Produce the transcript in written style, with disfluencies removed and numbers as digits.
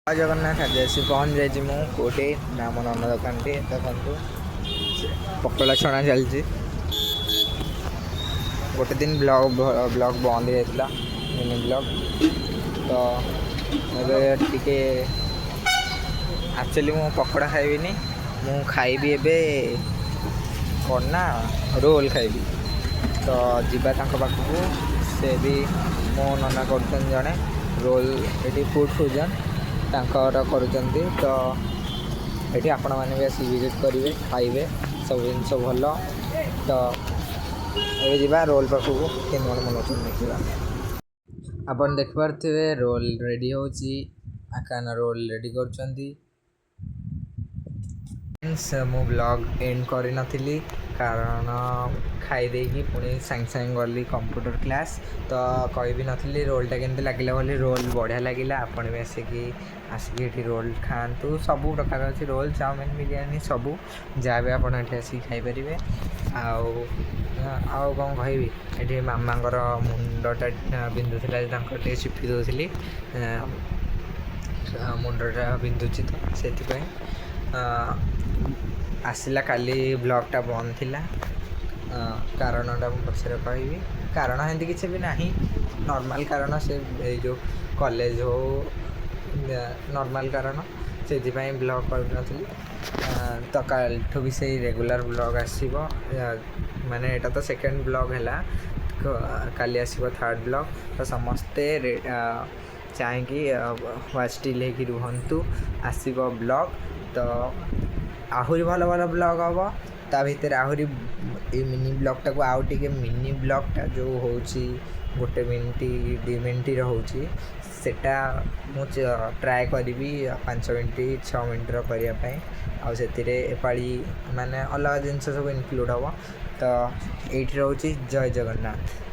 ଜୟ ଜଗନ୍ନାଥ। ଆଜି ଆସି ପହଞ୍ଚି ଯାଇଛି ମୁଁ କେଉଁଠି ନା ମୋ ନନା ଦୋକାନଟି। ଦେଖନ୍ତୁ ପକୋଡ଼ା ଛଣା ଚାଲିଛି। ଗୋଟେ ଦିନ ବ୍ଲଗ୍ ବନ୍ଦ ହେଇଯାଇଥିଲା, ମିନି ବ୍ଲଗ୍। ତ ଏବେ ଟିକେ ଆକ୍ଚୁଆଲି ମୁଁ ପକୋଡ଼ା ଖାଇବିନି, ମୁଁ ଖାଇବି ଏବେ କ'ଣ ନା ରୋଲ୍ ଖାଇବି। ତ ଯିବା ତାଙ୍କ ପାଖକୁ। ସେ ବି ମୋ ନନା କରୁଛନ୍ତି ଜଣେ ରୋଲ୍, ଏଠି ଫୁଡ଼୍ ଫ୍ୟୁଜନ୍ ତାଙ୍କର କରୁଛନ୍ତି। ତ ଏଠି ଆପଣମାନେ ବି ଆସି ଭିଜିଟ୍ କରିବେ, ଖାଇବେ, ସବୁ ଜିନିଷ ଭଲ। ତ ଏବେ ଯିବା ରୋଲ୍ ପାଖକୁ, କେମିତି କ'ଣ ବନାଉଛନ୍ତି ଦେଖିବା। ଆପଣ ଦେଖିପାରୁଥିବେ ରୋଲ୍ ରେଡ଼ି ହେଉଛି, ଆକାନ ରୋଲ୍ ରେଡ଼ି କରୁଛନ୍ତି। ମୁଁ ବ୍ଲଗ୍ ଏଣ୍ଡ କରିନଥିଲି କାରଣ ଖାଇ ଦେଇକି ପୁଣି ସାଙ୍ଗେ ସାଙ୍ଗେ ଗଲି କମ୍ପ୍ୟୁଟର କ୍ଲାସ୍। ତ କହିବି ନଥିଲି ରୋଲ୍ଟା କେମିତି ଲାଗିଲା ବୋଲି। ରୋଲ୍ ବଢ଼ିଆ ଲାଗିଲା। ଆପଣ ବି ଆସିକି ଏଠି ରୋଲ୍ ଖାଆନ୍ତୁ। ସବୁ ପ୍ରକାର ଅଛି, ରୋଲ୍, ଚାଉମିନ୍, ବିରିୟାନୀ, ସବୁ ଯାହା ବି ଆପଣ ଏଠି ଆସିକି ଖାଇପାରିବେ। ଆଉ କ'ଣ କହିବି, ଏଠି ମାମାଙ୍କର ମୁଣ୍ଡଟା ବିନ୍ଧୁଥିଲା, ତାଙ୍କର ଟିକେ ଚିପି ଦେଉଥିଲି। ମୁଣ୍ଡଟା ବିନ୍ଧୁଛି ତ ସେଥିପାଇଁ ଆସିଲା। କାଲି ବ୍ଲଗ୍ଟା ବନ୍ଦ ଥିଲା, କାରଣଟା ମୁଁ ପଛରେ କହିବି। କାରଣ ଏମିତି କିଛି ବି ନାହିଁ, ନର୍ମାଲ୍ କାରଣ। ସେ ଏଇ ଯେଉଁ କଲେଜ୍ ହଉ, ନର୍ମାଲ୍ କାରଣ, ସେଥିପାଇଁ ବ୍ଲଗ୍ କରିନଥିଲି। ତ କାଲିଠୁ ବି ସେଇ ରେଗୁଲାର୍ ବ୍ଲଗ୍ ଆସିବ। ମାନେ ଏଇଟା ତ ସେକେଣ୍ଡ ବ୍ଲଗ୍ ହେଲା, କାଲି ଆସିବ ଥାର୍ଡ଼ ବ୍ଲଗ୍। ତ ସମସ୍ତେ ଚାହିଁକି ୱାଚ୍ ଷ୍ଟିଲ୍ ହେଇକି ରୁହନ୍ତୁ, ଆସିବ ବ୍ଲଗ୍। ତ ଆହୁରି ଭଲ ଭଲ ବ୍ଲଗ୍ ହେବ। ତା ଭିତରେ ଆହୁରି ଏଇ ମିନି ବ୍ଲଗ୍ଟାକୁ ଆଉ ଟିକେ ମିନି ବ୍ଲଗ୍ଟା ଯେଉଁ ହେଉଛି 1 ମିନିଟ୍ 2 ମିନିଟ୍ର ହେଉଛି, ସେଟା ମୁଁ ଟ୍ରାଏ କରିବି 5 ମିନିଟ୍ 6 ମିନିଟ୍ର କରିବା ପାଇଁ। ଆଉ ସେଥିରେ ଏପାଳି ମାନେ ଅଲଗା ଜିନିଷ ସବୁ ଇନକ୍ଲୁଡ଼୍ ହେବ। ତ ଏଇଠି ରହୁଛି। ଜୟ ଜଗନ୍ନାଥ।